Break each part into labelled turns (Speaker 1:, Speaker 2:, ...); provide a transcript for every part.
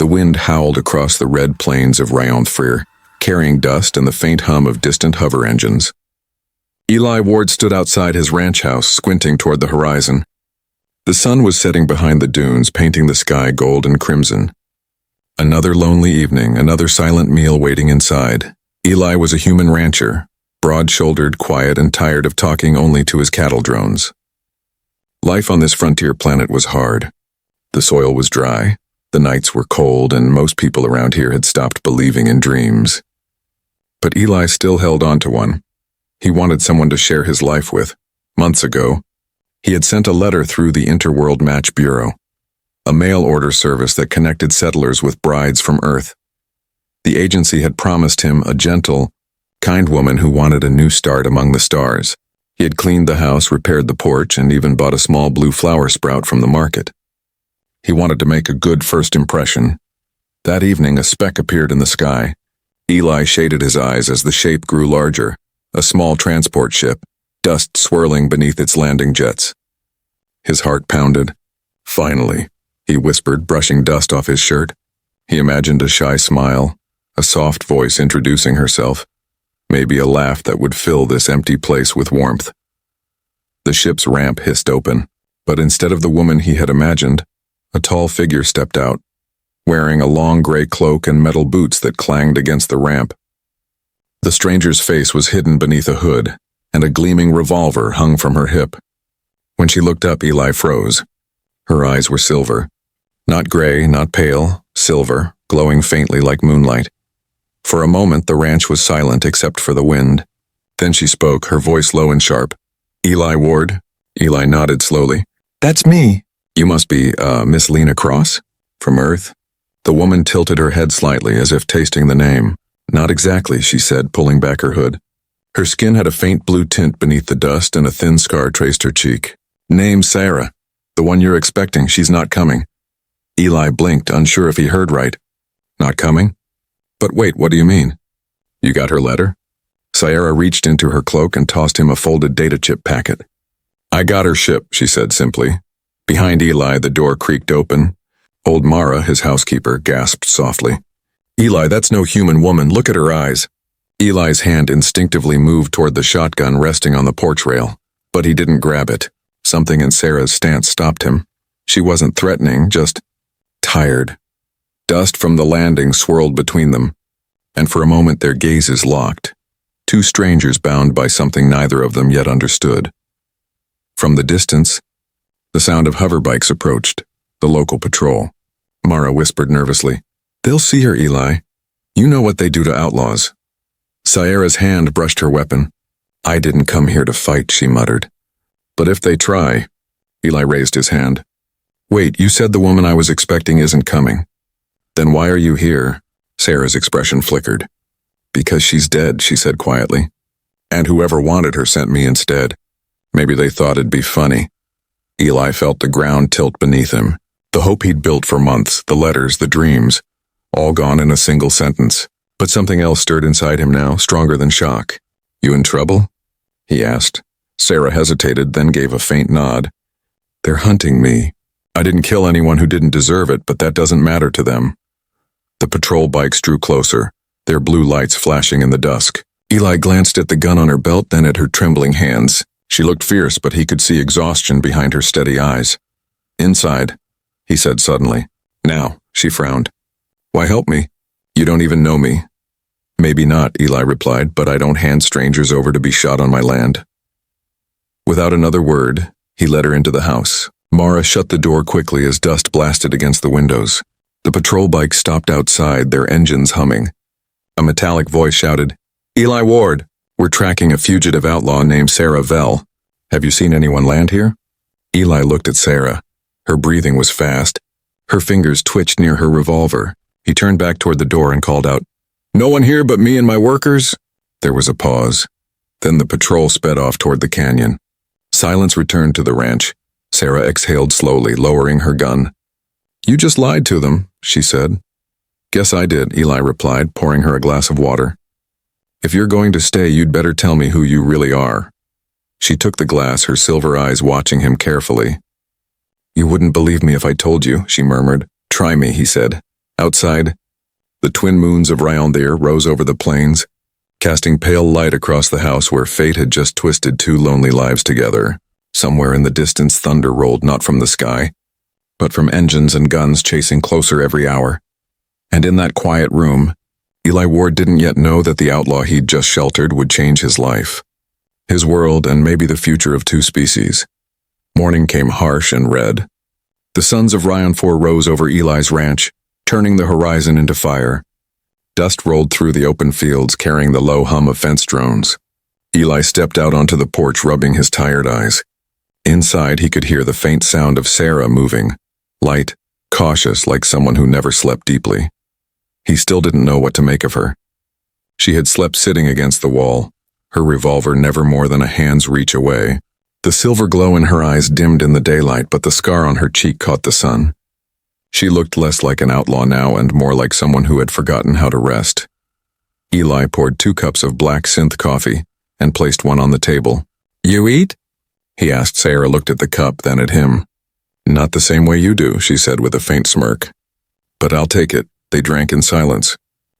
Speaker 1: The wind howled across the red plains of Rion IV, carrying dust and the faint hum of distant hover engines. Eli Ward stood outside his ranch house, squinting toward the horizon. The sun was setting behind the dunes, painting the sky gold and crimson. Another lonely evening, another silent meal waiting inside. Eli was a human rancher, broad-shouldered, quiet, and tired of talking only to his cattle drones. Life on this frontier planet was hard. The soil was dry, the nights were cold, and most people around here had stopped believing in dreams. But Eli still held on to one. He wanted someone to share his life with. Months ago, he had sent a letter through the Interworld Match Bureau, a mail-order service that connected settlers with brides from Earth. The agency had promised him a gentle, kind woman who wanted a new start among the stars. He had cleaned the house, repaired the porch, and even bought a small blue flower sprout from the market. He wanted to make a good first impression. That evening, a speck appeared in the sky. Eli shaded his eyes as the shape grew larger, a small transport ship, dust swirling beneath its landing jets. His heart pounded. Finally, he whispered, brushing dust off his shirt. He imagined a shy smile, a soft voice introducing herself, maybe a laugh that would fill this empty place with warmth. The ship's ramp hissed open, but instead of the woman he had imagined, a tall figure stepped out, wearing a long gray cloak and metal boots that clanged against the ramp. The stranger's face was hidden beneath a hood, and a gleaming revolver hung from her hip. When she looked up, Eli froze. Her eyes were silver. Not gray, not pale, silver, glowing faintly like moonlight. For a moment, the ranch was silent except for the wind. Then she spoke, her voice low and sharp. "Eli Ward?" Eli nodded slowly. "That's me." "You must be, Miss Lena Cross? From Earth?" The woman tilted her head slightly as if tasting the name. "Not exactly," she said, pulling back her hood. Her skin had a faint blue tint beneath the dust and a thin scar traced her cheek. "Name's Sarah. The one you're expecting. She's not coming." Eli blinked, unsure if he heard right. "Not coming? But wait, what do you mean? You got her letter?" Sarah reached into her cloak and tossed him a folded data chip packet. "I got her ship," she said simply. Behind Eli, the door creaked open. Old Mara, his housekeeper, gasped softly. "Eli, that's no human woman. Look at her eyes." Eli's hand instinctively moved toward the shotgun resting on the porch rail, but he didn't grab it. Something in Sarah's stance stopped him. She wasn't threatening, just tired. Dust from the landing swirled between them, and for a moment their gazes locked. Two strangers bound by something neither of them yet understood. From the distance, the sound of hoverbikes approached, the local patrol. Mara whispered nervously, "They'll see her, Eli. You know what they do to outlaws." Sierra's hand brushed her weapon. "I didn't come here to fight," she muttered. "But if they try..." Eli raised his hand. "Wait, you said the woman I was expecting isn't coming. Then why are you here?" Sarah's expression flickered. "Because she's dead," she said quietly. "And whoever wanted her sent me instead. Maybe they thought it'd be funny." Eli felt the ground tilt beneath him. The hope he'd built for months, the letters, the dreams, all gone in a single sentence. But something else stirred inside him now, stronger than shock. "You in trouble?" he asked. Sarah hesitated, then gave a faint nod. "They're hunting me. I didn't kill anyone who didn't deserve it, but that doesn't matter to them." The patrol bikes drew closer, their blue lights flashing in the dusk. Eli glanced at the gun on her belt, then at her trembling hands. She looked fierce, but he could see exhaustion behind her steady eyes. "Inside," he said suddenly. "Now," she frowned. "Why help me? You don't even know me." "Maybe not," Eli replied, "but I don't hand strangers over to be shot on my land." Without another word, he led her into the house. Mara shut the door quickly as dust blasted against the windows. The patrol bike stopped outside, their engines humming. A metallic voice shouted, "Eli Ward, we're tracking a fugitive outlaw named Sarah Vell. Have you seen anyone land here?" Eli looked at Sarah. Her breathing was fast. Her fingers twitched near her revolver. He turned back toward the door and called out, "No one here but me and my workers?" There was a pause. Then the patrol sped off toward the canyon. Silence returned to the ranch. Sarah exhaled slowly, lowering her gun. "You just lied to them," she said. "Guess I did," Eli replied, pouring her a glass of water. "If you're going to stay, you'd better tell me who you really are." She took the glass, her silver eyes watching him carefully. "You wouldn't believe me if I told you," she murmured. "Try me," he said. Outside, the twin moons of Rion IV rose over the plains, casting pale light across the house where fate had just twisted two lonely lives together. Somewhere in the distance, thunder rolled not from the sky, but from engines and guns chasing closer every hour. And in that quiet room, Eli Ward didn't yet know that the outlaw he'd just sheltered would change his life, his world, and maybe the future of two species. Morning came harsh and red. The suns of Rion IV rose over Eli's ranch, turning the horizon into fire. Dust rolled through the open fields, carrying the low hum of fence drones. Eli stepped out onto the porch, rubbing his tired eyes. Inside, he could hear the faint sound of Sarah moving, light, cautious, like someone who never slept deeply. He still didn't know what to make of her. She had slept sitting against the wall, her revolver never more than a hand's reach away. The silver glow in her eyes dimmed in the daylight, but the scar on her cheek caught the sun. She looked less like an outlaw now and more like someone who had forgotten how to rest. Eli poured 2 cups of black synth coffee and placed one on the table. "You eat?" he asked. Sarah looked at the cup, then at him. "Not the same way you do," she said with a faint smirk. "But I'll take it." They drank in silence.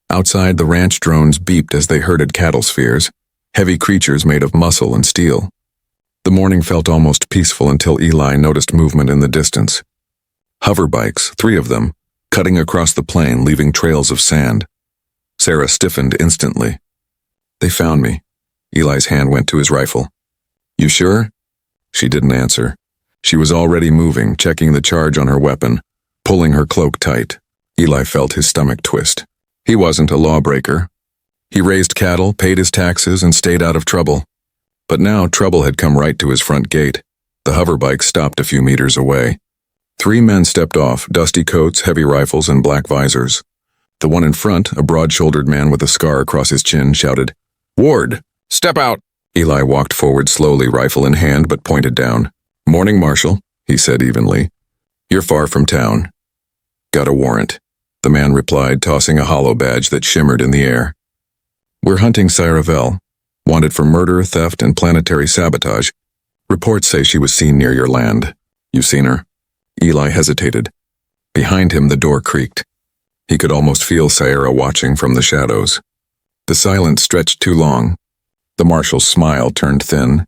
Speaker 1: Outside, the ranch drones beeped as they herded cattle spheres, heavy creatures made of muscle and steel. The morning felt almost peaceful until Eli noticed movement in the distance. Hover bikes, 3 of them, cutting across the plain, leaving trails of sand. Sarah stiffened instantly. "They found me." Eli's hand went to his rifle. "You sure?" She didn't answer. She was already moving, checking the charge on her weapon, pulling her cloak tight. Eli felt his stomach twist. He wasn't a lawbreaker. He raised cattle, paid his taxes, and stayed out of trouble. But now trouble had come right to his front gate. The hover bike stopped a few meters away. 3 men stepped off, dusty coats, heavy rifles, and black visors. The one in front, a broad-shouldered man with a scar across his chin, shouted, "Ward, step out!" Eli walked forward slowly, rifle in hand, but pointed down. "Morning, Marshal," he said evenly. "You're far from town." "Got a warrant," the man replied, tossing a hollow badge that shimmered in the air. "We're hunting Cyravelle, wanted for murder, theft, and planetary sabotage. Reports say she was seen near your land. You seen her?" Eli hesitated. Behind him, the door creaked. He could almost feel Sierra watching from the shadows. The silence stretched too long. The Marshal's smile turned thin.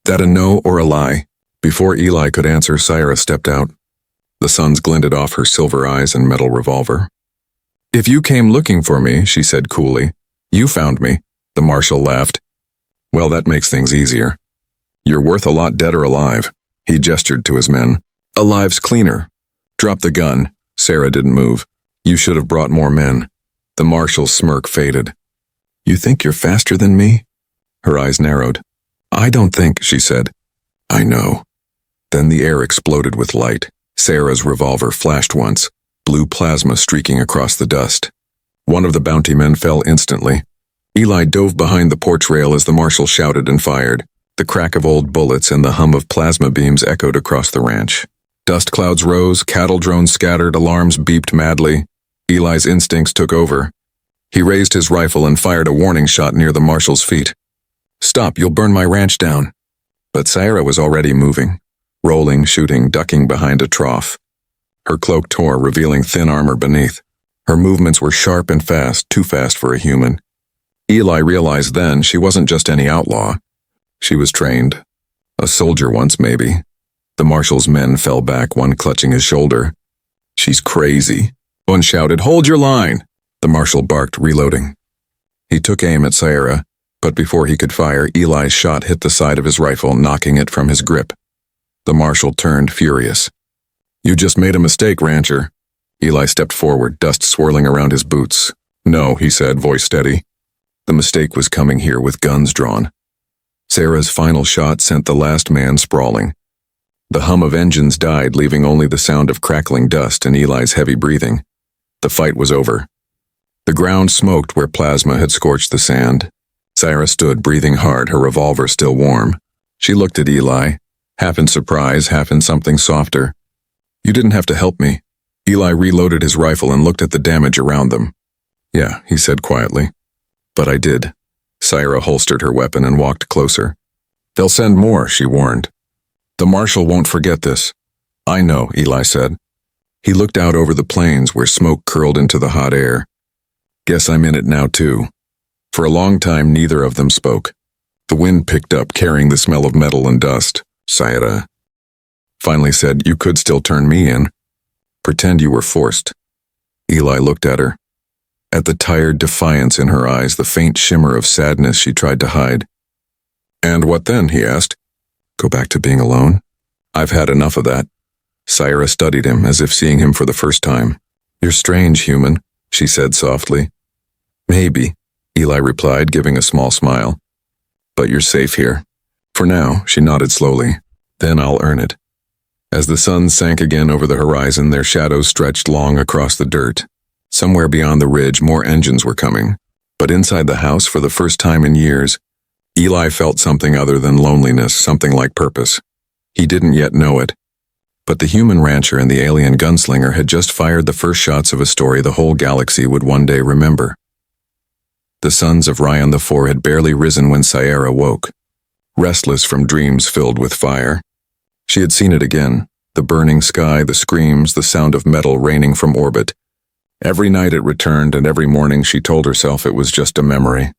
Speaker 1: That a no or a lie? Before Eli could answer, Sierra stepped out. The suns glinted off her silver eyes and metal revolver. "If you came looking for me," she said coolly, "you found me." The Marshal laughed. "Well, that makes things easier. You're worth a lot dead or alive." He gestured to his men. "Alive's cleaner. Drop the gun." Sarah didn't move. "You should have brought more men." The Marshal's smirk faded. "You think you're faster than me?" Her eyes narrowed. "I don't think," she said. "I know." Then the air exploded with light. Sarah's revolver flashed once, blue plasma streaking across the dust. One of the bounty men fell instantly. Eli dove behind the porch rail as the Marshal shouted and fired. The crack of old bullets and the hum of plasma beams echoed across the ranch. Dust clouds rose, cattle drones scattered, alarms beeped madly. Eli's instincts took over. He raised his rifle and fired a warning shot near the Marshal's feet. "Stop, you'll burn my ranch down." But Sarah was already moving. Rolling, shooting, ducking behind a trough. Her cloak tore, revealing thin armor beneath. Her movements were sharp and fast, too fast for a human. Eli realized then she wasn't just any outlaw. She was trained. A soldier once, maybe. The Marshal's men fell back, one clutching his shoulder. "She's crazy." One shouted, "Hold your line!" The Marshal barked, reloading. He took aim at Sierra, but before he could fire, Eli's shot hit the side of his rifle, knocking it from his grip. The Marshal turned, furious. "You just made a mistake, rancher." Eli stepped forward, dust swirling around his boots. "No," he said, voice steady. The mistake was coming here with guns drawn. Sarah's final shot sent the last man sprawling. The hum of engines died, leaving only the sound of crackling dust and Eli's heavy breathing. The fight was over. The ground smoked where plasma had scorched the sand. Sarah stood, breathing hard, her revolver still warm. She looked at Eli, half in surprise, half in something softer. "You didn't have to help me." Eli reloaded his rifle and looked at the damage around them. "Yeah," he said quietly. "But I did." Sarah holstered her weapon and walked closer. "They'll send more," she warned. "The Marshal won't forget this." "I know," Eli said. He looked out over the plains where smoke curled into the hot air. Guess I'm in it now too. For a long time, neither of them spoke. The wind picked up, carrying the smell of metal and dust. Sayara finally said, "You could still turn me in. Pretend you were forced." Eli looked at her. At the tired defiance in her eyes, the faint shimmer of sadness she tried to hide. "And what then?" he asked. "Go back to being alone? I've had enough of that." Sayara studied him as if seeing him for the first time. "You're strange, human," she said softly. "Maybe," Eli replied, giving a small smile. "But you're safe here. For now," she nodded slowly. "Then I'll earn it." As the sun sank again over the horizon, their shadows stretched long across the dirt. Somewhere beyond the ridge, more engines were coming. But inside the house, for the first time in years, Eli felt something other than loneliness, something like purpose. He didn't yet know it. But the human rancher and the alien gunslinger had just fired the first shots of a story the whole galaxy would one day remember. The sons of Rion IV had barely risen when Sayara woke, restless from dreams filled with fire. She had seen it again, the burning sky, the screams, the sound of metal raining from orbit. Every night it returned, and every morning she told herself it was just a memory.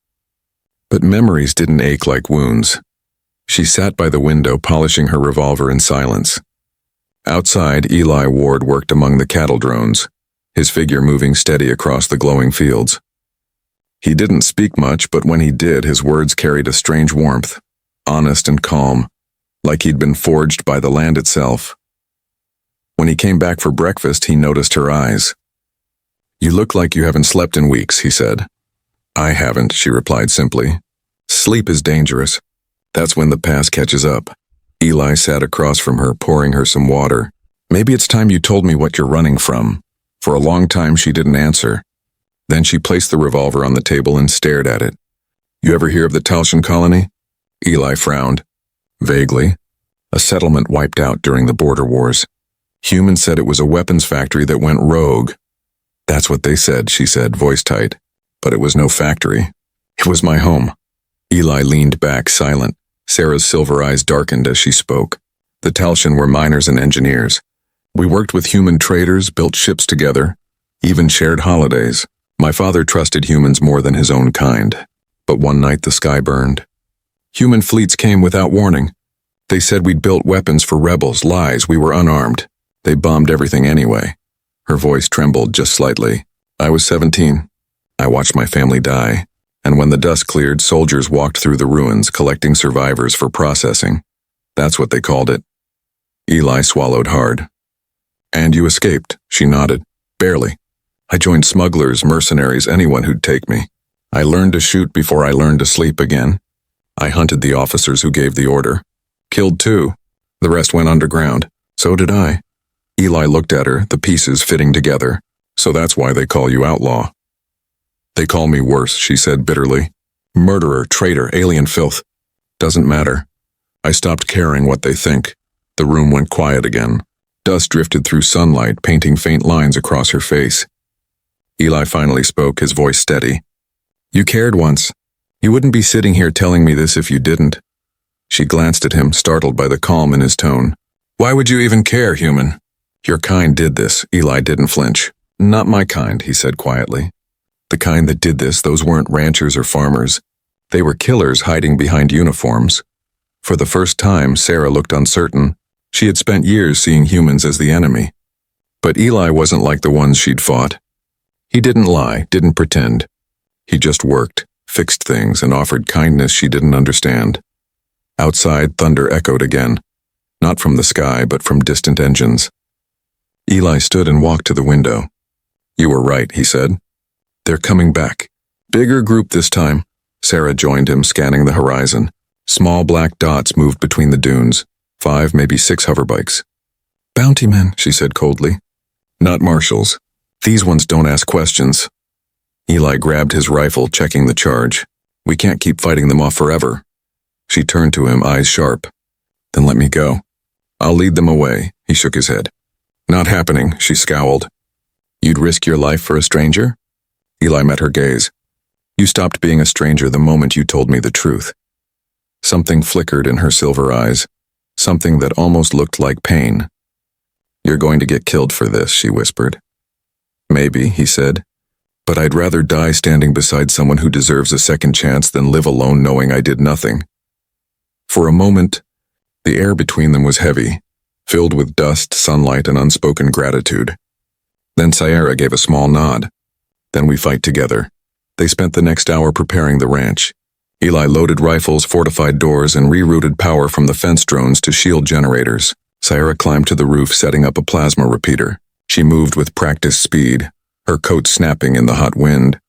Speaker 1: But memories didn't ache like wounds. She sat by the window, polishing her revolver in silence. Outside, Eli Ward worked among the cattle drones, his figure moving steady across the glowing fields. He didn't speak much, but when he did, his words carried a strange warmth, honest and calm, like he'd been forged by the land itself. When he came back for breakfast, he noticed her eyes. "You look like you haven't slept in weeks," he said. "I haven't," she replied simply. "Sleep is dangerous. That's when the past catches up." Eli sat across from her, pouring her some water. "Maybe it's time you told me what you're running from." For a long time she didn't answer. Then she placed the revolver on the table and stared at it. "You ever hear of the Talshan colony?" Eli frowned. "Vaguely. A settlement wiped out during the border wars. Humans said it was a weapons factory that went rogue." "That's what they said," she said, voice tight. "But it was no factory. It was my home." Eli leaned back, silent. Sarah's silver eyes darkened as she spoke. "The Talshan were miners and engineers. We worked with human traders, built ships together, even shared holidays. My father trusted humans more than his own kind. But one night the sky burned. Human fleets came without warning. They said we'd built weapons for rebels, lies, we were unarmed. They bombed everything anyway." Her voice trembled just slightly. "I was 17. I watched my family die. And when the dust cleared, soldiers walked through the ruins, collecting survivors for processing. That's what they called it." Eli swallowed hard. "And you escaped," she nodded. "Barely. I joined smugglers, mercenaries, anyone who'd take me. I learned to shoot before I learned to sleep again. I hunted the officers who gave the order. Killed 2. The rest went underground. So did I." Eli looked at her, the pieces fitting together. "So that's why they call you outlaw." "They call me worse," she said bitterly. "Murderer, traitor, alien filth. Doesn't matter. I stopped caring what they think." The room went quiet again. Dust drifted through sunlight, painting faint lines across her face. Eli finally spoke, his voice steady. "You cared once. You wouldn't be sitting here telling me this if you didn't." She glanced at him, startled by the calm in his tone. "Why would you even care, human?" "Your kind did this." Eli didn't flinch. "Not my kind," he said quietly. "The kind that did this, those weren't ranchers or farmers. They were killers hiding behind uniforms." For the first time, Sarah looked uncertain. She had spent years seeing humans as the enemy. But Eli wasn't like the ones she'd fought. He didn't lie, didn't pretend. He just worked, fixed things, and offered kindness she didn't understand. Outside, thunder echoed again. Not from the sky, but from distant engines. Eli stood and walked to the window. "You were right," he said. "They're coming back. Bigger group this time." Sarah joined him, scanning the horizon. Small black dots moved between the dunes. 5, maybe 6 hoverbikes. "Bounty men," she said coldly. "Not marshals. These ones don't ask questions." Eli grabbed his rifle, checking the charge. "We can't keep fighting them off forever." She turned to him, eyes sharp. "Then let me go. I'll lead them away." He shook his head. "Not happening," she scowled. "You'd risk your life for a stranger?" Eli met her gaze. "You stopped being a stranger the moment you told me the truth." Something flickered in her silver eyes, something that almost looked like pain. "You're going to get killed for this," she whispered. "Maybe," he said, "but I'd rather die standing beside someone who deserves a second chance than live alone knowing I did nothing." For a moment, the air between them was heavy, filled with dust, sunlight, and unspoken gratitude. Then Sierra gave a small nod. "Then we fight together." They spent the next hour preparing the ranch. Eli loaded rifles, fortified doors, and rerouted power from the fence drones to shield generators. Sierra climbed to the roof, setting up a plasma repeater. She moved with practiced speed, her coat snapping in the hot wind.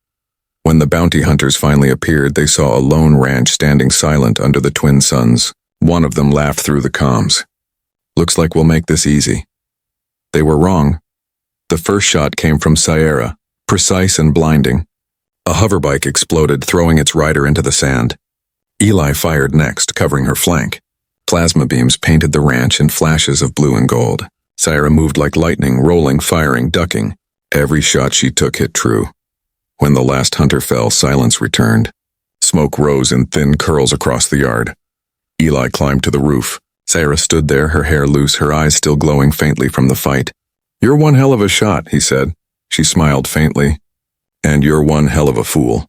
Speaker 1: When the bounty hunters finally appeared, they saw a lone ranch standing silent under the twin suns. One of them laughed through the comms. "Looks like we'll make this easy." They were wrong. The first shot came from Sierra, precise and blinding. A hoverbike exploded, throwing its rider into the sand. Eli fired next, covering her flank. Plasma beams painted the ranch in flashes of blue and gold. Sierra moved like lightning, rolling, firing, ducking. Every shot she took hit true. When the last hunter fell, silence returned. Smoke rose in thin curls across the yard. Eli climbed to the roof. Sierra stood there, her hair loose, her eyes still glowing faintly from the fight. "You're one hell of a shot," he said. She smiled faintly. "And you're one hell of a fool."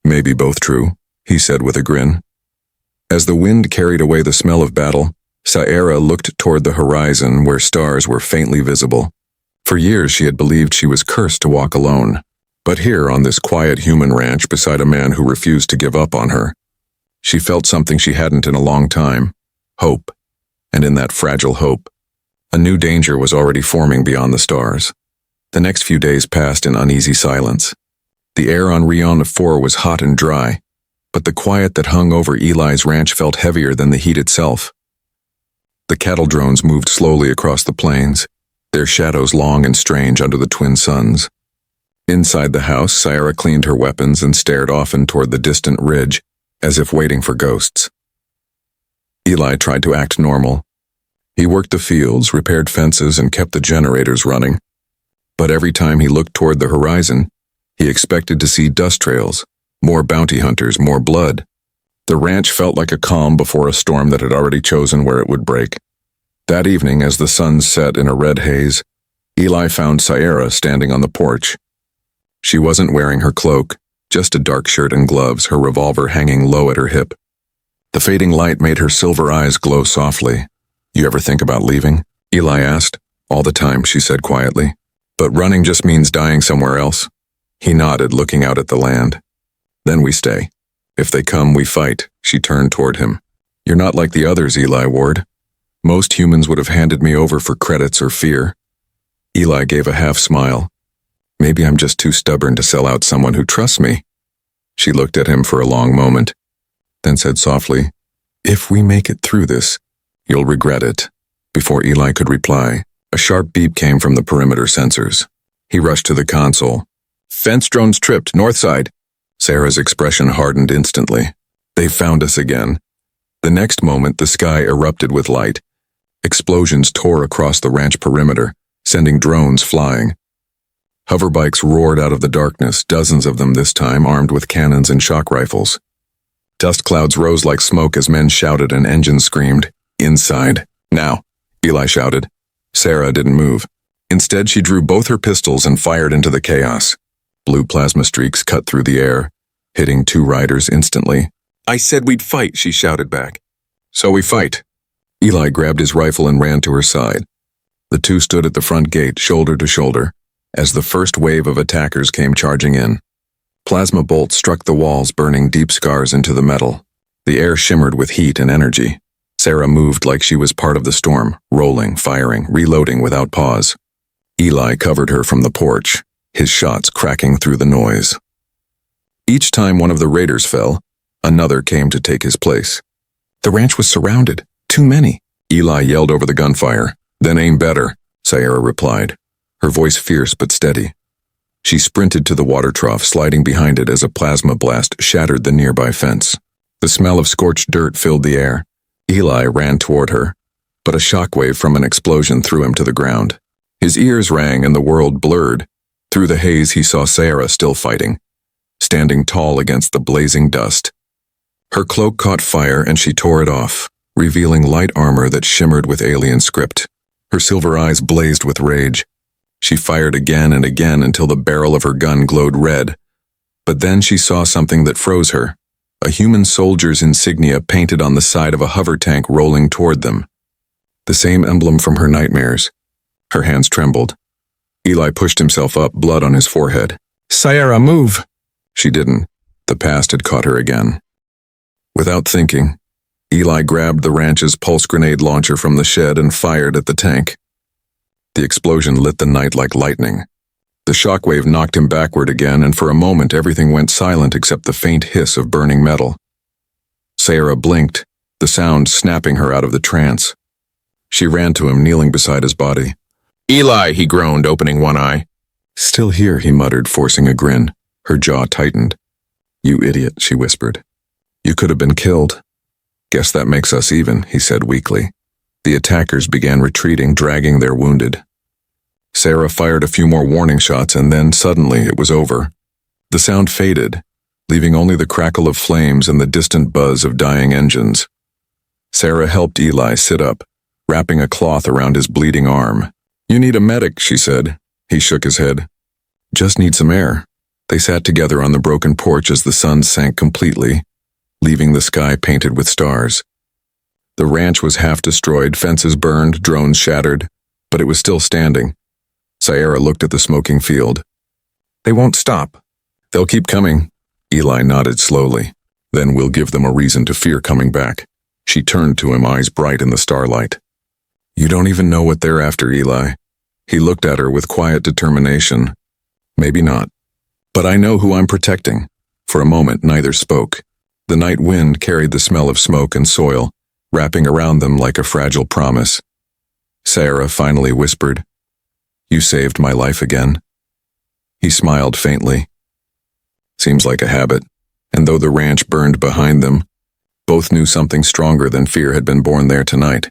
Speaker 1: "Maybe both true," he said with a grin. As the wind carried away the smell of battle, Sierra looked toward the horizon where stars were faintly visible. For years she had believed she was cursed to walk alone. But here, on this quiet human ranch beside a man who refused to give up on her, she felt something she hadn't in a long time: hope. And in that fragile hope, a new danger was already forming beyond the stars. The next few days passed in uneasy silence. The air on Rion IV was hot and dry, but the quiet that hung over Eli's ranch felt heavier than the heat itself. The cattle drones moved slowly across the plains, their shadows long and strange under the twin suns. Inside the house, Sierra cleaned her weapons and stared often toward the distant ridge, as if waiting for ghosts. Eli tried to act normal. He worked the fields, repaired fences, and kept the generators running. But every time he looked toward the horizon, he expected to see dust trails, more bounty hunters, more blood. The ranch felt like a calm before a storm that had already chosen where it would break. That evening, as the sun set in a red haze, Eli found Sierra standing on the porch. She wasn't wearing her cloak, just a dark shirt and gloves, her revolver hanging low at her hip. The fading light made her silver eyes glow softly. "You ever think about leaving?" Eli asked. "All the time," she said quietly. "But running just means dying somewhere else." He nodded, looking out at the land. "Then we stay. If they come, we fight." She turned toward him. "You're not like the others, Eli Ward. Most humans would have handed me over for credits or fear." Eli gave a half smile. "Maybe I'm just too stubborn to sell out someone who trusts me." She looked at him for a long moment, then said softly, "If we make it through this, you'll regret it." Before Eli could reply, a sharp beep came from the perimeter sensors. He rushed to the console. "Fence drones tripped, north side." Sarah's expression hardened instantly. "They found us again." The next moment, the sky erupted with light. Explosions tore across the ranch perimeter, sending drones flying. Hoverbikes roared out of the darkness, dozens of them this time armed with cannons and shock rifles. Dust clouds rose like smoke as men shouted and engines screamed. "Inside. Now," Eli shouted. Sarah didn't move. Instead, she drew both her pistols and fired into the chaos. Blue plasma streaks cut through the air, hitting two riders instantly. "I said we'd fight," she shouted back. "So we fight." Eli grabbed his rifle and ran to her side. The two stood at the front gate, shoulder to shoulder, as the first wave of attackers came charging in. Plasma bolts struck the walls, burning deep scars into the metal. The air shimmered with heat and energy. Sarah moved like she was part of the storm, rolling, firing, reloading without pause. Eli covered her from the porch, his shots cracking through the noise. Each time one of the raiders fell, another came to take his place. The ranch was surrounded. Too many. Eli yelled over the gunfire. "Then aim better," Sierra replied, her voice fierce but steady. She sprinted to the water trough, sliding behind it as a plasma blast shattered the nearby fence. The smell of scorched dirt filled the air. Eli ran toward her, but a shockwave from an explosion threw him to the ground. His ears rang and the world blurred. Through the haze he saw Sarah still fighting, standing tall against the blazing dust. Her cloak caught fire and she tore it off, revealing light armor that shimmered with alien script. Her silver eyes blazed with rage. She fired again and again until the barrel of her gun glowed red. But then she saw something that froze her. A human soldier's insignia painted on the side of a hover tank rolling toward them. The same emblem from her nightmares. Her hands trembled. Eli pushed himself up, blood on his forehead. "Sierra, move!" She didn't. The past had caught her again. Without thinking, Eli grabbed the ranch's pulse grenade launcher from the shed and fired at the tank. The explosion lit the night like lightning. The shockwave knocked him backward again, and for a moment everything went silent except the faint hiss of burning metal. Sarah blinked, the sound snapping her out of the trance. She ran to him, kneeling beside his body. "Eli," he groaned, opening one eye. "Still here," he muttered, forcing a grin. Her jaw tightened. "You idiot," she whispered. "You could have been killed." "Guess that makes us even," he said weakly. The attackers began retreating, dragging their wounded. Sarah fired a few more warning shots, and then suddenly it was over. The sound faded, leaving only the crackle of flames and the distant buzz of dying engines. Sarah helped Eli sit up, wrapping a cloth around his bleeding arm. "You need a medic," she said. He shook his head. "Just need some air." They sat together on the broken porch as the sun sank completely, leaving the sky painted with stars. The ranch was half destroyed, fences burned, drones shattered, but it was still standing. Sierra looked at the smoking field. "They won't stop. They'll keep coming." Eli nodded slowly. "Then we'll give them a reason to fear coming back." She turned to him, eyes bright in the starlight. "You don't even know what they're after, Eli." He looked at her with quiet determination. "Maybe not. But I know who I'm protecting." For a moment, neither spoke. The night wind carried the smell of smoke and soil, wrapping around them like a fragile promise. Sarah finally whispered, "You saved my life again." He smiled faintly. Seems like a habit, and though the ranch burned behind them, both knew something stronger than fear had been born there tonight,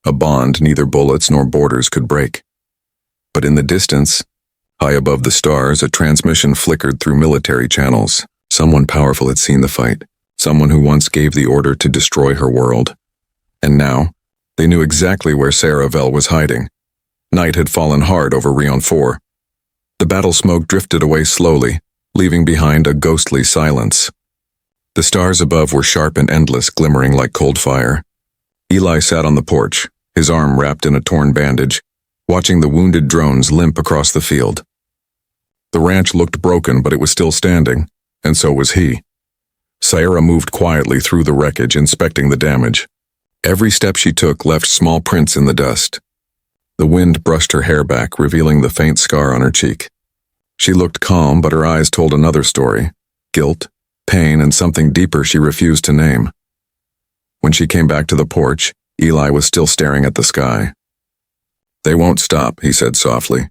Speaker 1: a bond neither bullets nor borders could break. But in the distance, high above the stars, a transmission flickered through military channels. Someone powerful had seen the fight, someone who once gave the order to destroy her world. And now, they knew exactly where Sarah Vell was hiding. Night had fallen hard over Rion IV. The battle smoke drifted away slowly, leaving behind a ghostly silence. The stars above were sharp and endless, glimmering like cold fire. Eli sat on the porch, his arm wrapped in a torn bandage, watching the wounded drones limp across the field. The ranch looked broken, but it was still standing, and so was he. Sierra moved quietly through the wreckage, inspecting the damage. Every step she took left small prints in the dust. The wind brushed her hair back, revealing the faint scar on her cheek. She looked calm, but her eyes told another story: guilt, pain, and something deeper she refused to name. When she came back to the porch, Eli was still staring at the sky. "They won't stop," he said softly.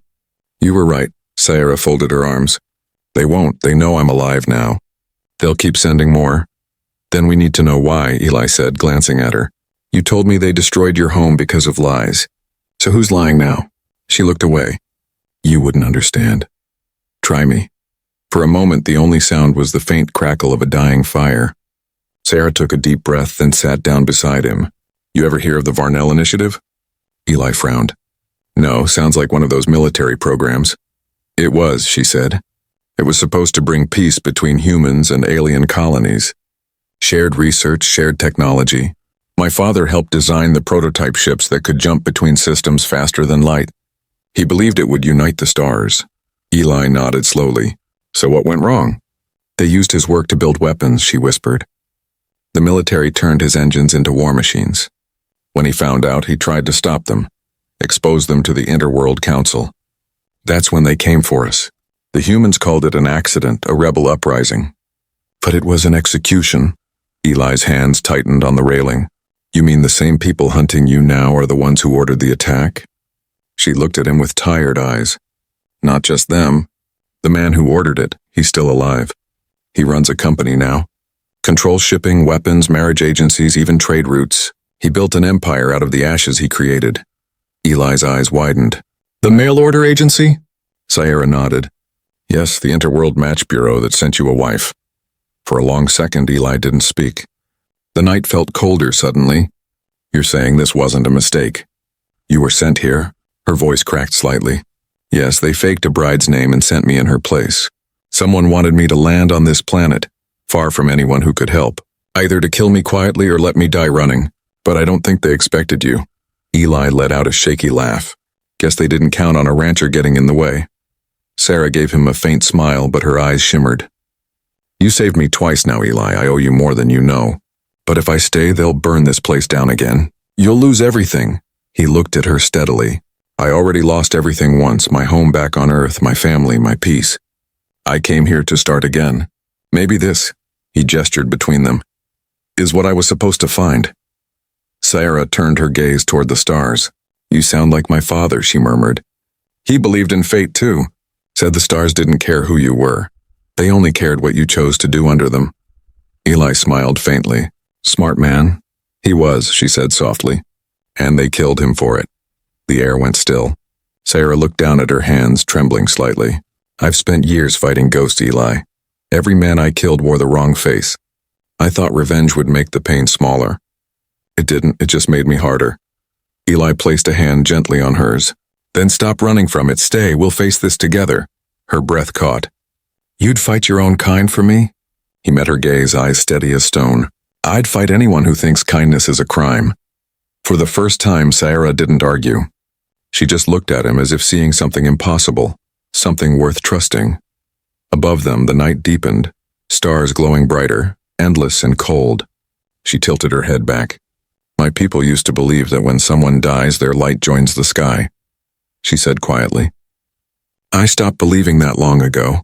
Speaker 1: "You were right," Sierra folded her arms. "They won't. They know I'm alive now. They'll keep sending more." "Then we need to know why," Eli said, glancing at her. "You told me they destroyed your home because of lies. So who's lying now?" She looked away. "You wouldn't understand. Try me." For a moment, the only sound was the faint crackle of a dying fire. Sarah took a deep breath, then sat down beside him. "You ever hear of the Varnell Initiative?" Eli frowned. "No, sounds like one of those military programs." "It was," she said. "It was supposed to bring peace between humans and alien colonies. Shared research, shared technology. My father helped design the prototype ships that could jump between systems faster than light. He believed it would unite the stars." Eli nodded slowly. "So what went wrong?" "They used his work to build weapons," she whispered. "The military turned his engines into war machines. When he found out, he tried to stop them, expose them to the Interworld Council. That's when they came for us. The humans called it an accident, a rebel uprising. But it was an execution." Eli's hands tightened on the railing. "You mean the same people hunting you now are the ones who ordered the attack?" She looked at him with tired eyes. "Not just them. The man who ordered it, he's still alive. He runs a company now. Controls shipping, weapons, marriage agencies, even trade routes. He built an empire out of the ashes he created." Eli's eyes widened. "The mail order agency?" Sierra nodded. "Yes, the Interworld Match Bureau that sent you a wife." For a long second, Eli didn't speak. The night felt colder suddenly. "You're saying this wasn't a mistake? You were sent here, Her voice cracked slightly. Yes, they faked a bride's name and sent me in her place. Someone wanted me to land on this planet, far from anyone who could help, either to kill me quietly or let me die running. But I don't think they expected you. Eli let out a shaky laugh. Guess they didn't count on a rancher getting in the way. Sarah gave him a faint smile, but her eyes shimmered. You saved me twice now, Eli. I owe you more than you know. But if I stay, they'll burn this place down again. You'll lose everything. He looked at her steadily. I already lost everything once, my home back on Earth, my family, my peace. I came here to start again. Maybe this, he gestured between them, is what I was supposed to find. Sarah turned her gaze toward the stars. You sound like my father, she murmured. He believed in fate too, said the stars didn't care who you were. They only cared what you chose to do under them. Eli smiled faintly. Smart man. He was, she said softly. And they killed him for it. The air went still. Sarah looked down at her hands, trembling slightly. I've spent years fighting ghosts, Eli. Every man I killed wore the wrong face. I thought revenge would make the pain smaller. It didn't, it just made me harder. Eli placed a hand gently on hers. Then stop running from it, stay, we'll face this together. Her breath caught. You'd fight your own kind for me? He met her gaze, eyes steady as stone. I'd fight anyone who thinks kindness is a crime. For the first time, Sarah didn't argue. She just looked at him as if seeing something impossible, something worth trusting. Above them, the night deepened, stars glowing brighter, endless and cold. She tilted her head back. My people used to believe that when someone dies, their light joins the sky, she said quietly. I stopped believing that long ago.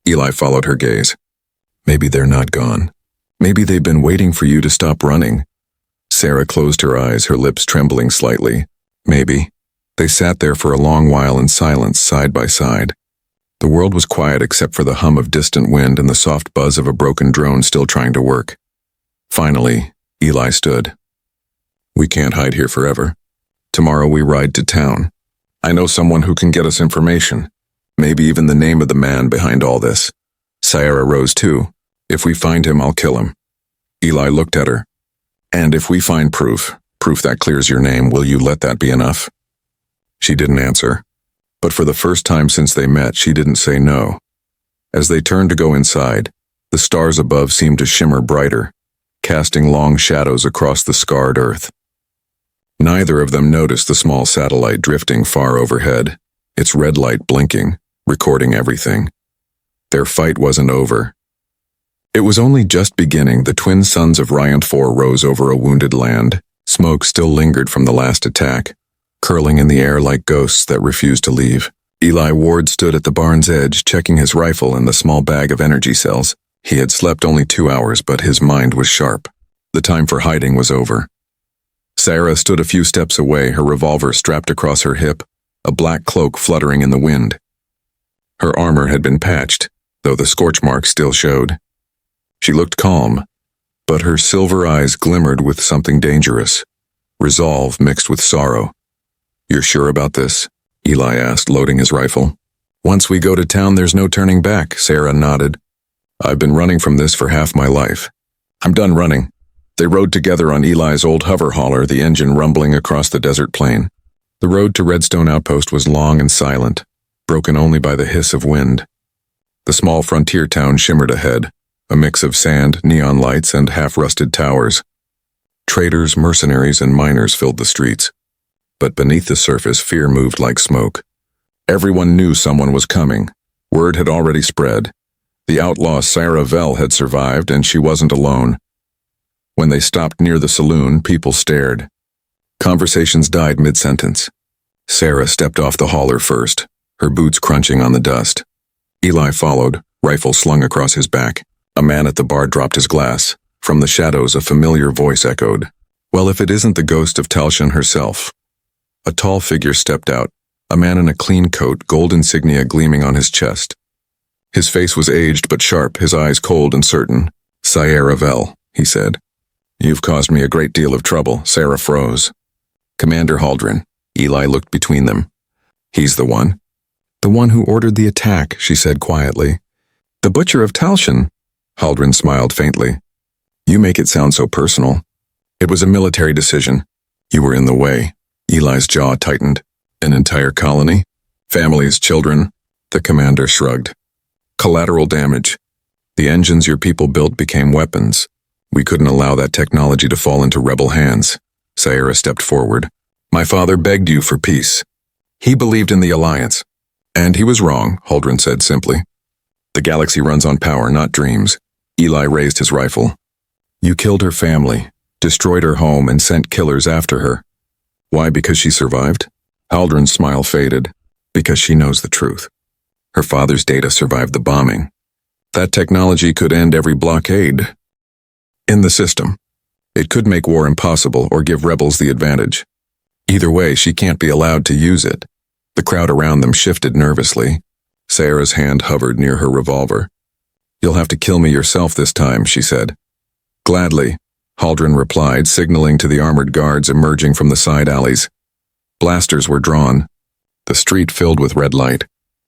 Speaker 1: Eli followed her gaze. Maybe they're not gone. Maybe they've been waiting for you to stop running. Sarah closed her eyes, her lips trembling slightly. Maybe. They sat there for a long while in silence, side by side. The world was quiet except for the hum of distant wind and the soft buzz of a broken drone still trying to work. Finally, Eli stood. We can't hide here forever. Tomorrow we ride to town. I know someone who can get us information. Maybe even the name of the man behind all this. Sarah rose too. If we find him, I'll kill him. Eli looked at her. And if we find proof that clears your name, will you let that be enough? She didn't answer. But for the first time since they met, she didn't say no. As they turned to go inside, the stars above seemed to shimmer brighter, casting long shadows across the scarred earth. Neither of them noticed the small satellite drifting far overhead, its red light blinking, recording everything. Their fight wasn't over. It was only just beginning. The twin sons of Rion IV rose over a wounded land. Smoke still lingered from the last attack, curling in the air like ghosts that refused to leave. Eli Ward stood at the barn's edge, checking his rifle and the small bag of energy cells. He had slept only 2 hours, but his mind was sharp. The time for hiding was over. Sarah stood a few steps away, her revolver strapped across her hip, a black cloak fluttering in the wind. Her armor had been patched, though the scorch marks still showed. She looked calm, but her silver eyes glimmered with something dangerous, resolve mixed with sorrow. You're sure about this? Eli asked, loading his rifle. Once we go to town, there's no turning back, Sarah nodded. I've been running from this for half my life. I'm done running. They rode together on Eli's old hover hauler, the engine rumbling across the desert plain. The road to Redstone Outpost was long and silent, broken only by the hiss of wind. The small frontier town shimmered ahead, a mix of sand, neon lights, and half-rusted towers. Traders, mercenaries, and miners filled the streets. But beneath the surface, fear moved like smoke. Everyone knew someone was coming. Word had already spread. The outlaw Sarah Vell had survived, and she wasn't alone. When they stopped near the saloon, people stared. Conversations died mid-sentence. Sarah stepped off the hauler first, her boots crunching on the dust. Eli followed, rifle slung across his back. A man at the bar dropped his glass. From the shadows, a familiar voice echoed. Well, if it isn't the ghost of Talshan herself. A tall figure stepped out, a man in a clean coat, gold insignia gleaming on his chest. His face was aged but sharp, his eyes cold and certain. Sarah Vell, he said. You've caused me a great deal of trouble. Sarah froze. Commander Haldren. Eli looked between them. He's the one. The one who ordered the attack, she said quietly. The butcher of Talshan. Haldren smiled faintly. You make it sound so personal. It was a military decision. You were in the way. Eli's jaw tightened. An entire colony? Families, children? The commander shrugged. Collateral damage. The engines your people built became weapons. We couldn't allow that technology to fall into rebel hands. Sierra stepped forward. My father begged you for peace. He believed in the alliance. And he was wrong, Huldren said simply. The galaxy runs on power, not dreams. Eli raised his rifle. You killed her family, destroyed her home, and sent killers after her. Why, because she survived? Huldren's smile faded. Because she knows the truth. Her father's data survived the bombing. That technology could end every blockade in the system. It could make war impossible or give rebels the advantage. Either way, she can't be allowed to use it. The crowd around them shifted nervously. Sarah's hand hovered near her revolver. You'll have to kill me yourself this time, she said. Gladly, Huldren replied, signaling to the armored guards emerging from the side alleys. Blasters were drawn. The street filled with red light.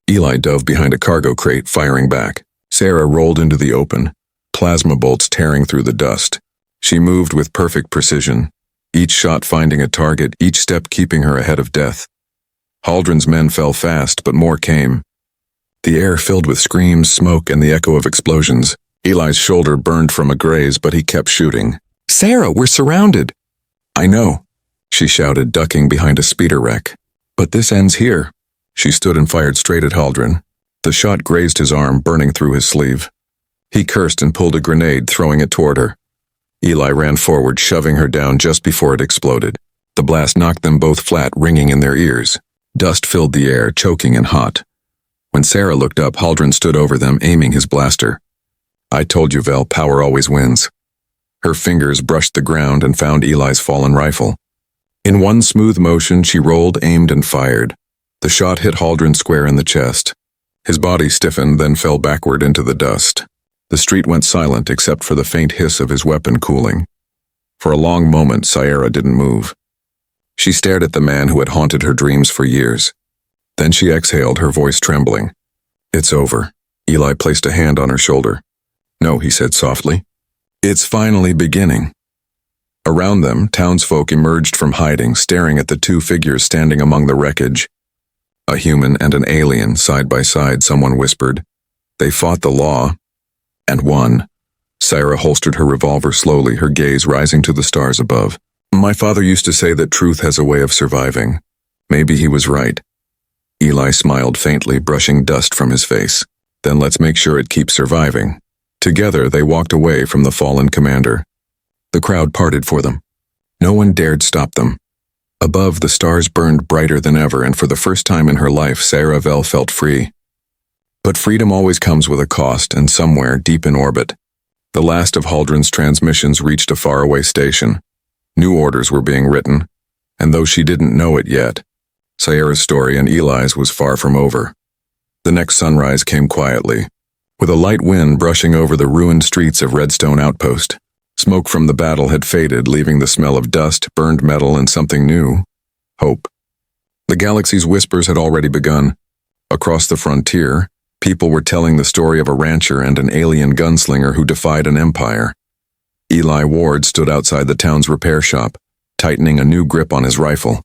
Speaker 1: Eli dove behind a cargo crate, firing back. Sarah rolled into the open, plasma bolts tearing through the dust. She moved with perfect precision, each shot finding a target, each step keeping her ahead of death. Huldren's men fell fast, but more came. The air filled with screams, smoke, and the echo of explosions. Eli's shoulder burned from a graze, but he kept shooting. Sarah, we're surrounded! I know, she shouted, ducking behind a speeder wreck. But this ends here. She stood and fired straight at Huldren. The shot grazed his arm, burning through his sleeve. He cursed and pulled a grenade, throwing it toward her. Eli ran forward, shoving her down just before it exploded. The blast knocked them both flat, ringing in their ears. Dust filled the air, choking and hot. When Sarah looked up, Huldren stood over them, aiming his blaster. I told you, Vel, power always wins. Her fingers brushed the ground and found Eli's fallen rifle. In one smooth motion, she rolled, aimed, and fired. The shot hit Huldren square in the chest. His body stiffened, then fell backward into the dust. The street went silent except for the faint hiss of his weapon cooling. For a long moment, Sierra didn't move. She stared at the man who had haunted her dreams for years. Then she exhaled, her voice trembling. It's over. Eli placed a hand on her shoulder. No, he said softly. It's finally beginning. Around them, townsfolk emerged from hiding, staring at the two figures standing among the wreckage. A human and an alien, side by side, someone whispered. They fought the law, and won. Sarah holstered her revolver slowly, her gaze rising to the stars above. My father used to say that truth has a way of surviving. Maybe he was right. Eli smiled faintly, brushing dust from his face. Then let's make sure it keeps surviving. Together, they walked away from the fallen commander. The crowd parted for them. No one dared stop them. Above, the stars burned brighter than ever, and for the first time in her life, Sarah Vel felt free. But freedom always comes with a cost, and somewhere, deep in orbit, the last of Huldren's transmissions reached a faraway station. New orders were being written, and though she didn't know it yet, Sierra's story and Eli's was far from over. The next sunrise came quietly, with a light wind brushing over the ruined streets of Redstone Outpost. Smoke from the battle had faded, leaving the smell of dust, burned metal, and something new: hope. The galaxy's whispers had already begun. Across the frontier, people were telling the story of a rancher and an alien gunslinger who defied an empire. Eli Ward stood outside the town's repair shop, tightening a new grip on his rifle.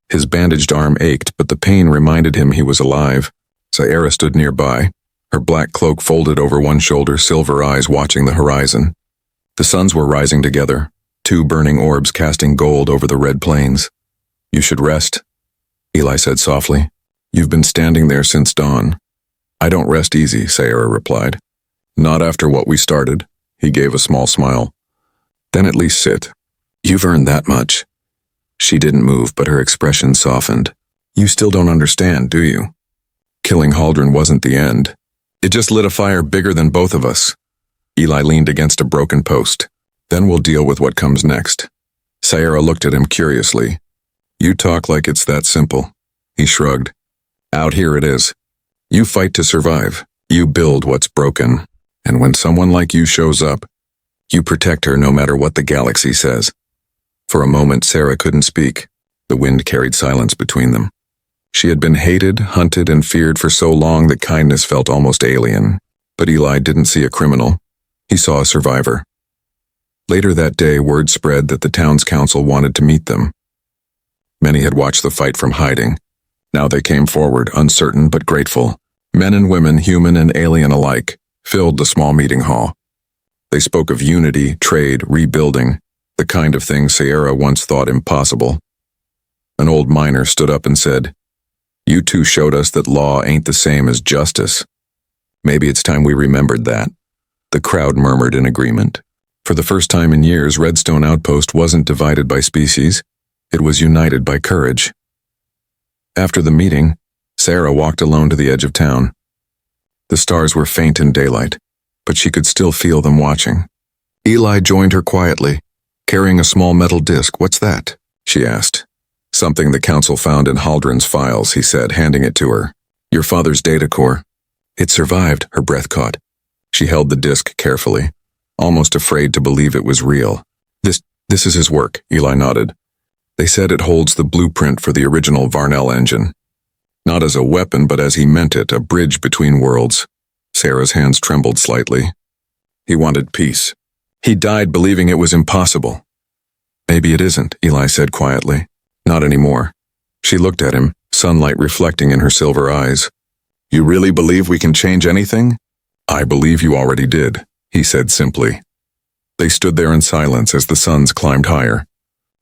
Speaker 1: His bandaged arm ached, but the pain reminded him he was alive. Sierra stood nearby, her black cloak folded over one shoulder, silver eyes watching the horizon. The suns were rising together, two burning orbs casting gold over the red plains. You should rest, Eli said softly. You've been standing there since dawn. I don't rest easy, Sierra replied. Not after what we started. He gave a small smile. Then at least sit. You've earned that much. She didn't move, but her expression softened. You still don't understand, do you? Killing Huldren wasn't the end. It just lit a fire bigger than both of us. Eli leaned against a broken post. Then we'll deal with what comes next. Sierra looked at him curiously. You talk like it's that simple. He shrugged. Out here it is. You fight to survive. You build what's broken. And when someone like you shows up, you protect her no matter what the galaxy says. For a moment, Sarah couldn't speak. The wind carried silence between them. She had been hated, hunted, and feared for so long that kindness felt almost alien. But Eli didn't see a criminal. He saw a survivor. Later that day, word spread that the town's council wanted to meet them. Many had watched the fight from hiding. Now they came forward, uncertain but grateful. Men and women, human and alien alike, filled the small meeting hall. They spoke of unity, trade, rebuilding, the kind of thing Sierra once thought impossible. An old miner stood up and said, "You two showed us that law ain't the same as justice. Maybe it's time we remembered that." The crowd murmured in agreement. For the first time in years, Redstone Outpost wasn't divided by species. It was united by courage. After the meeting, Sarah walked alone to the edge of town. The stars were faint in daylight, but she could still feel them watching. Eli joined her quietly, carrying a small metal disc. "What's that?" she asked. "Something the council found in Haldren's files," he said, handing it to her. "Your father's data core." It survived, her breath caught. She held the disc carefully, almost afraid to believe it was real. This is his work," Eli nodded. "They said it holds the blueprint for the original Varnell engine. Not as a weapon, but as he meant it, a bridge between worlds." Sarah's hands trembled slightly. "He wanted peace. He died believing it was impossible." "Maybe it isn't," Eli said quietly. "Not anymore." She looked at him, sunlight reflecting in her silver eyes. "You really believe we can change anything?" "I believe you already did," he said simply. They stood there in silence as the suns climbed higher.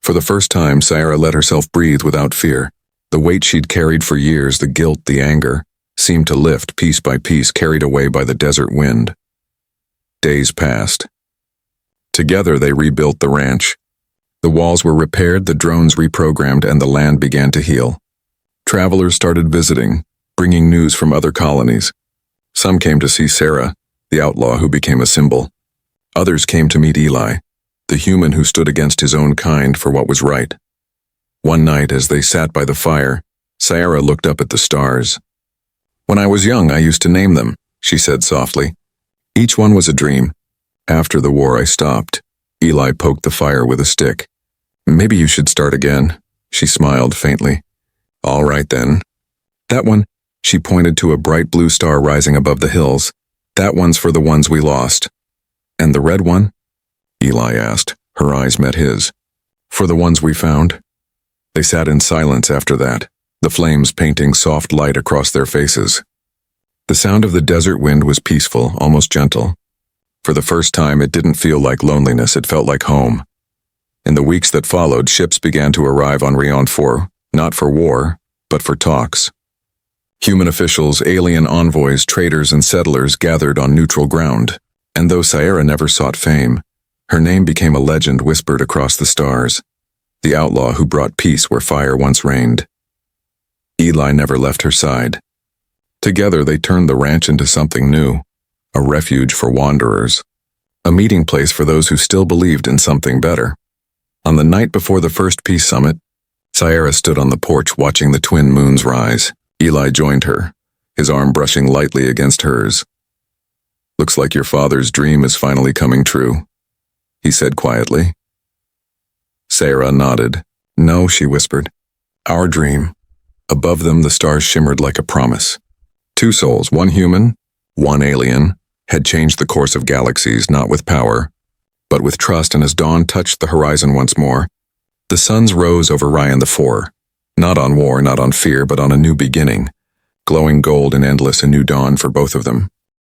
Speaker 1: For the first time, Sarah let herself breathe without fear. The weight she'd carried for years, the guilt, the anger, seemed to lift piece by piece, carried away by the desert wind. Days passed. Together they rebuilt the ranch. The walls were repaired, the drones reprogrammed, and the land began to heal. Travelers started visiting, bringing news from other colonies. Some came to see Sarah, the outlaw who became a symbol. Others came to meet Eli, the human who stood against his own kind for what was right. One night, as they sat by the fire, Sarah looked up at the stars. "When I was young, I used to name them," she said softly. "Each one was a dream. After the war, I stopped." Eli poked the fire with a stick. "Maybe you should start again," she smiled faintly. "All right then. That one," she pointed to a bright blue star rising above the hills. "That one's for the ones we lost." "And the red one?" Eli asked. Her eyes met his. "For the ones we found." They sat in silence after that, the flames painting soft light across their faces. The sound of the desert wind was peaceful, almost gentle. For the first time, it didn't feel like loneliness, it felt like home. In the weeks that followed, ships began to arrive on Rion IV, not for war, but for talks. Human officials, alien envoys, traders, and settlers gathered on neutral ground. And though Sierra never sought fame, her name became a legend whispered across the stars. The outlaw who brought peace where fire once reigned. Eli never left her side. Together they turned the ranch into something new, a refuge for wanderers, a meeting place for those who still believed in something better. On the night before the first peace summit, Sierra stood on the porch watching the twin moons rise. Eli joined her, his arm brushing lightly against hers. "Looks like your father's dream is finally coming true," he said quietly. Sarah nodded. "No," she whispered. "Our dream." Above them, the stars shimmered like a promise. Two souls, one human, one alien, had changed the course of galaxies, not with power, but with trust. And as dawn touched the horizon once more, the suns rose over Rion IV, not on war, not on fear, but on a new beginning, glowing gold and endless, a new dawn for both of them.